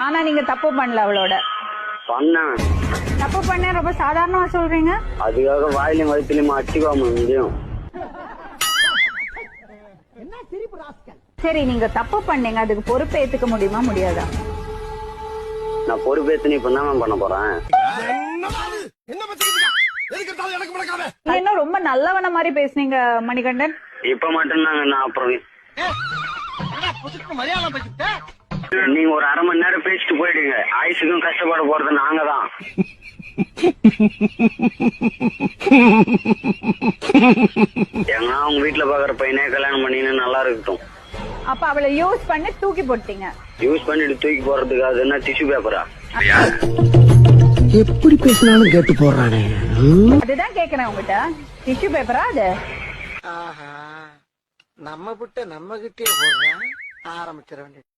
ஆனா நீங்க தப்பு பண்ணல அவளோட. பண்ணேன். தப்பு பண்ண ரொம்ப சாதாரணமா சொல்றீங்க. அதுக்காக வாயிலையும் வயிற்றுலயும் அடிச்சுக்காம முடியும். சரி நீங்க தப்பு பண்ணீங்க, அதுக்கு பொறுப்பு ஏத்துக்க முடியுமா முடியாதா? நான் பொறுப்பேத்து இப்ப தான் பண்ண போறேன். இன்னும் ரொம்ப நல்லவன மாதிரி பேசுனீங்க மணிகண்டன். இப்ப மட்டும் நான் அப்புறம் நீங்க ஒரு அரை மணி நேரம் பேசிட்டு போயிடுங்க. ஆயுசுக்கும் கஷ்டப்பட போறது நாங்க தான். ஏன்னா அவங்க வீட்டுல பாக்குற பையனே கல்யாணம் பண்ணின்னு நல்லா இருக்கட்டும். அப்ப அவளை யூஸ் பண்ணி தூக்கி போட்டீங்க. யூஸ் பண்ணிட்டு தூக்கி போறதுக்கு அது என்ன டிஷ்யூ பேப்பரா? எப்படி பேசினாலும் கேட்டு போறானே. அதுதான் கேக்குறேன் உங்ககிட்ட. டிஷ்யூ பேப்பரா அது? நம்ம விட்ட நம்ம கிட்டே போடுறேன். ஆரம்பிச்சிட வேண்டியது.